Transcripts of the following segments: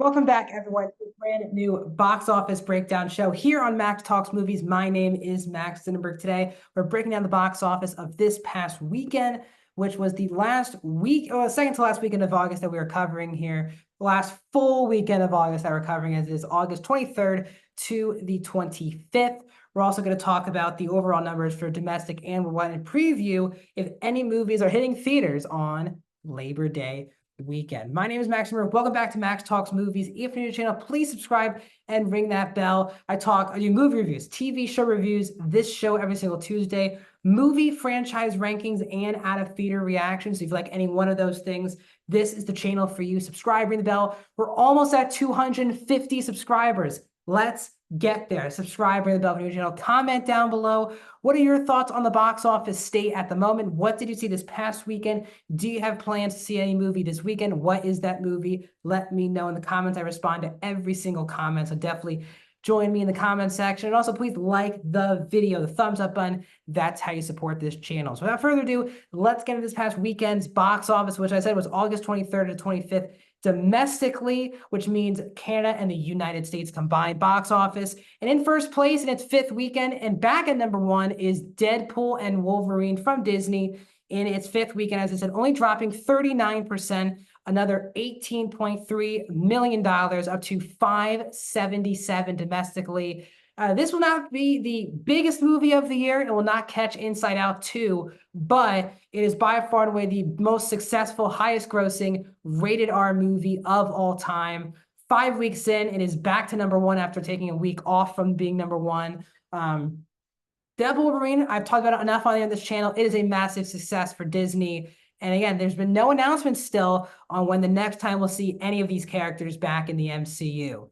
Welcome back, everyone, to a brand new box office breakdown show here on Max Talks Movies. My name is Max Zindenberg. Today, we're breaking down the box office of this past weekend, which was the last week, or second to last weekend of August that we were covering here. The last full weekend of August that we're covering is August 23rd to the 25th. We're also going to talk about the overall numbers for domestic and worldwide preview if any movies are hitting theaters on Labor Day weekend. My name is Max Zindenberg. Welcome back to Max Talks Movies. If you're new to the channel, please subscribe and ring that bell. I do movie reviews, TV show reviews, this show every single Tuesday, movie franchise rankings, and out of theater reactions. So if you like any one of those things, this is the channel for you. Subscribe, ring the bell. We're almost at 250 subscribers. Let's get there. Subscribe, ring the bell for your channel. Comment down below. What are your thoughts on the box office state at the moment? What did you see this past weekend? Do you have plans to see any movie this weekend? What is that movie? Let me know in the comments. I respond to every single comment, so definitely join me in the comment section. And also, please like the video, the thumbs up button. That's how you support this channel. So without further ado, let's get into this past weekend's box office, which I said was August 23rd to 25th. Domestically, which means Canada and the United States combined box office. And in first place in its fifth weekend and back at number one is Deadpool and Wolverine from Disney in its fifth weekend, as I said, only dropping 39%, another $18.3 million, up to $577 domestically. This will not be the biggest movie of the year. It will not catch Inside Out 2, but it is by far and away the most successful, highest grossing rated R movie of all time. 5 weeks in, it is back to number one after taking a week off from being number one. Deadpool Wolverine, I've talked about it enough on this channel. It is a massive success for Disney. And again, there's been no announcement still on when the next time we'll see any of these characters back in the MCU.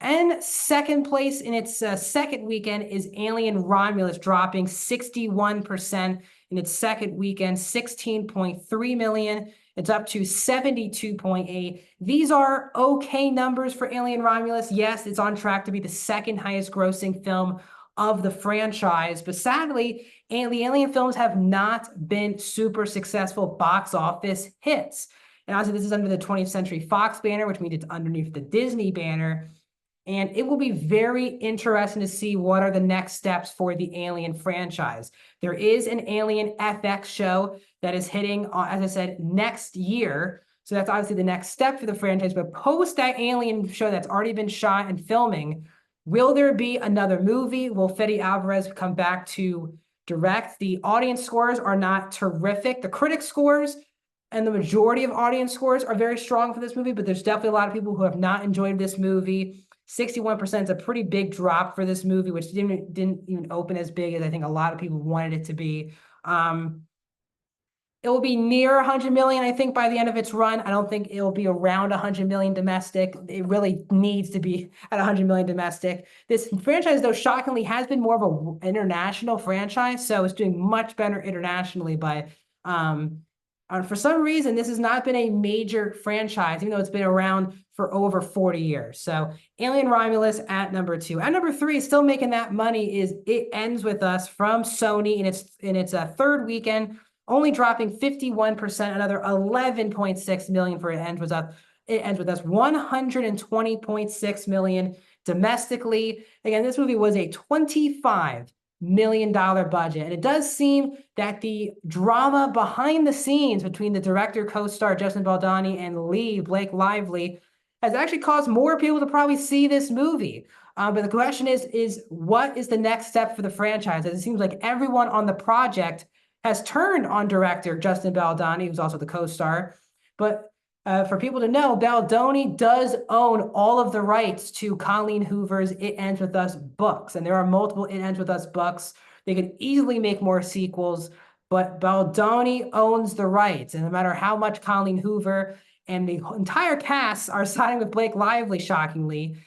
And second place in its second weekend is Alien Romulus, dropping 61% in its second weekend, 16.3 million. It's up to 72.8. These are okay numbers for Alien Romulus. Yes, it's on track to be the second highest grossing film of the franchise, but sadly, the Alien films have not been super successful box office hits. And obviously, this is under the 20th Century Fox banner, which means it's underneath the Disney banner. And it will be very interesting to see what are the next steps for the Alien franchise. There is an Alien FX show that is hitting, as I said, next year. So that's obviously the next step for the franchise. But post that Alien show that's already been shot and filming, will there be another movie? Will Fede Alvarez come back to direct? The audience scores are not terrific. The critic scores and the majority of audience scores are very strong for this movie, but there's definitely a lot of people who have not enjoyed this movie. 61% is a pretty big drop for this movie, which didn't even open as big as I think a lot of people wanted it to be. It will be near 100 million, I think, by the end of its run. I don't think it will be around 100 million domestic. It really needs to be at 100 million domestic. This franchise, though, shockingly has been more of an international franchise, so it's doing much better internationally. But for some reason, this has not been a major franchise, even though it's been around for over 40 years. So Alien Romulus at number two. At number three, still making that money, is It Ends With Us from Sony in its third weekend, only dropping 51%, another 11.6 million for It Ends With Us. It Ends With Us, 120.6 million domestically. Again, this movie was a $25 million budget. And it does seem that the drama behind the scenes between the director, co-star Justin Baldoni, and lead Blake Lively has actually caused more people to probably see this movie. But the question is what is the next step for the franchise? As it seems like everyone on the project has turned on director Justin Baldoni, who's also the co-star. But for people to know, Baldoni does own all of the rights to Colleen Hoover's It Ends With Us books. And there are multiple It Ends With Us books. They could easily make more sequels, but Baldoni owns the rights. And no matter how much Colleen Hoover and the entire cast are siding with Blake Lively, shockingly,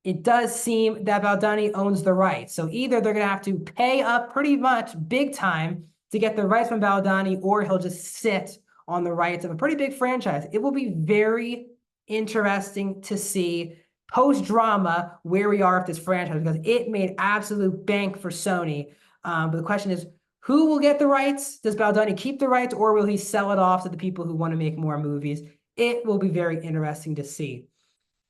it does seem that Baldoni owns the rights. So either they're going to have to pay up pretty much big time to get the rights from Baldoni, or he'll just sit on the rights of a pretty big franchise. It will be very interesting to see post-drama where we are with this franchise, because it made absolute bank for Sony. But the question is, who will get the rights? Does Baldoni keep the rights, or will he sell it off to the people who want to make more movies? It will be very interesting to see.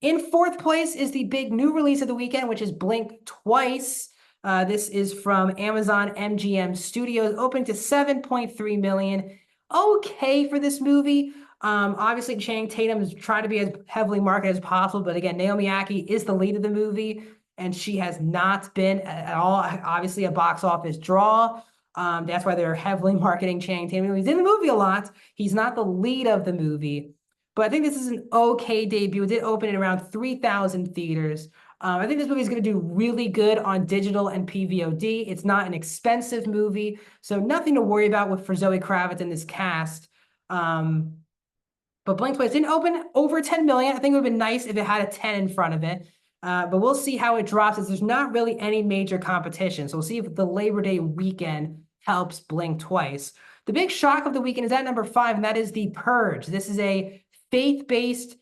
In fourth place is the big new release of the weekend, which is Blink Twice. This is from Amazon MGM Studios, opening to 7.3 million. Okay for this movie. Obviously, Channing Tatum is trying to be as heavily marketed as possible, but again, Naomi Ackie is the lead of the movie, and she has not been at all, obviously, a box office draw. That's why they're heavily marketing Channing Tatum. He's in the movie a lot. He's not the lead of the movie. But I think this is an okay debut. It did open in around 3,000 theaters. I think this movie is going to do really good on digital and PVOD. It's not an expensive movie, so nothing to worry about for Zoe Kravitz in this cast. But Blink Twice didn't open over 10 million. I think it would have been nice if it had a 10 in front of it. But we'll see how it drops, as there's not really any major competition. So we'll see if the Labor Day weekend helps Blink Twice. The big shock of the weekend is at number 5, and that is The Purge. This is a faith-based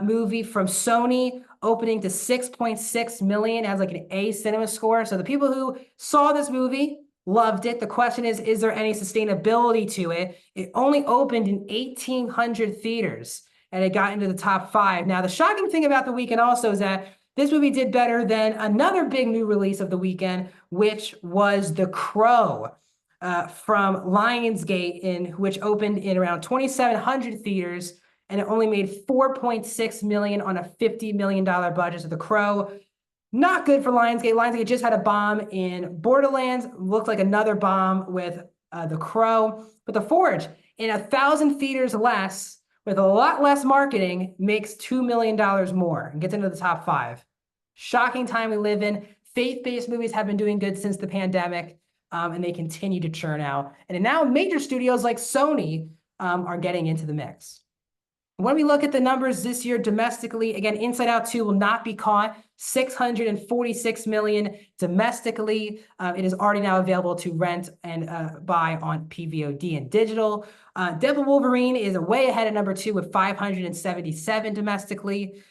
movie from Sony, opening to 6.6 million, has like an A cinema score. So the people who saw this movie loved it. The question is there any sustainability to it? It only opened in 1,800 theaters, and it got into the top 5. Now, the shocking thing about the weekend also is that this movie did better than another big new release of the weekend, which was The Crow from Lionsgate, which opened in around 2,700 theaters, and it only made 4.6 million on a $50 million budget. So The Crow, not good for Lionsgate. Lionsgate just had a bomb in Borderlands. Looked like another bomb with The Crow. But The Forge, in 1,000 theaters less, with a lot less marketing, makes $2 million more and gets into the top 5. Shocking time we live in. Faith-based movies have been doing good since the pandemic, and they continue to churn out. And now major studios like Sony are getting into the mix. When we look at the numbers this year domestically, again, Inside Out 2 will not be caught. 646 million domestically. It is already now available to rent and buy on PVOD and digital. Deadpool Wolverine is way ahead at number 2 with 577 domestically.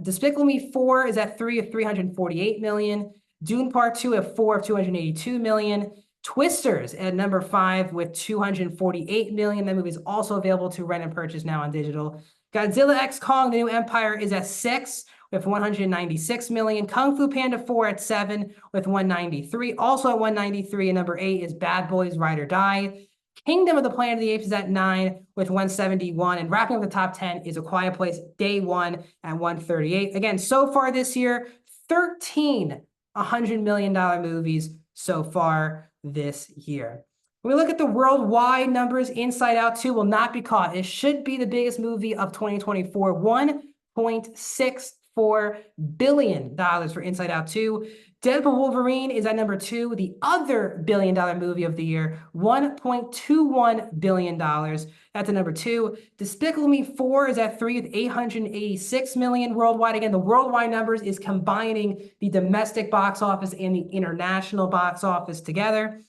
Despicable Me 4 is at 3 of 348 million. Dune Part 2 at 4 of 282 million. Twisters at number 5 with 248 million. That movie is also available to rent and purchase now on digital. Godzilla x Kong: The New Empire is at 6 with 196 million. Kung Fu Panda 4 at 7 with 193. Also at 193 and number 8 is Bad Boys: Ride or Die. Kingdom of the Planet of the Apes is at 9 with 171. And wrapping up the top 10 is A Quiet Place Day 1 at 138. Again, so far this year, 13 $100 million movies so far this year. When we look at the worldwide numbers, Inside Out 2 will not be caught. It should be the biggest movie of 2024. $1.64 billion for Inside Out 2. Deadpool Wolverine is at number 2, the other billion-dollar movie of the year, $1.21 billion. That's at number 2. Despicable Me 4 is at 3 with 886 million worldwide. Again, the worldwide numbers is combining the domestic box office and the international box office together.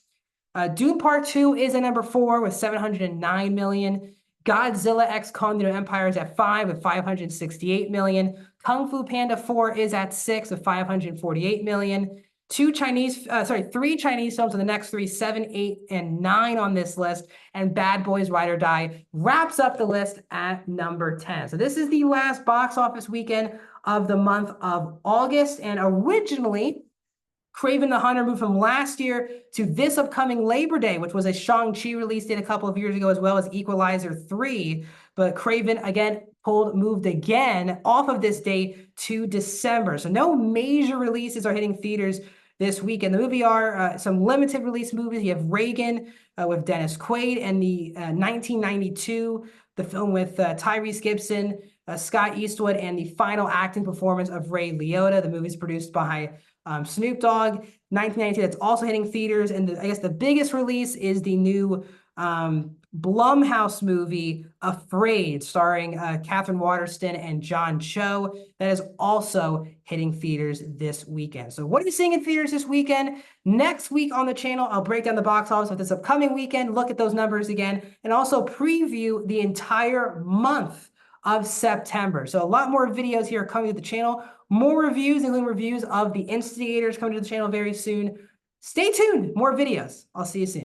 Dune Part 2 is at number 4 with 709 million. Godzilla x Kong: The New Empire is at 5 with 568 million. Kung Fu Panda 4 is at 6 with 548 million. Three Chinese films in the next 3, 7, 8, and 9 on this list. And Bad Boys: Ride or Die wraps up the list at number 10. So this is the last box office weekend of the month of August. And originally, Kraven the Hunter moved from last year to this upcoming Labor Day, which was a Shang-Chi release date a couple of years ago, as well as Equalizer 3. But Kraven, again, moved again off of this date to December. So no major releases are hitting theaters this weekend. The movie are some limited release movies. You have Reagan with Dennis Quaid, and the 1992, the film with Tyrese Gibson, Scott Eastwood, and the final acting performance of Ray Liotta. The movie's produced by Snoop Dogg. 1992, that's also hitting theaters. And I guess the biggest release is the new Blumhouse movie, Afraid, starring Catherine Waterston and John Cho. That is also hitting theaters this weekend. So what are you seeing in theaters this weekend? Next week on the channel, I'll break down the box office of this upcoming weekend, look at those numbers again, and also preview the entire month of September. So a lot more videos here coming to the channel. More reviews, including reviews of The Instigators, coming to the channel very soon. Stay tuned. More videos. I'll see you soon.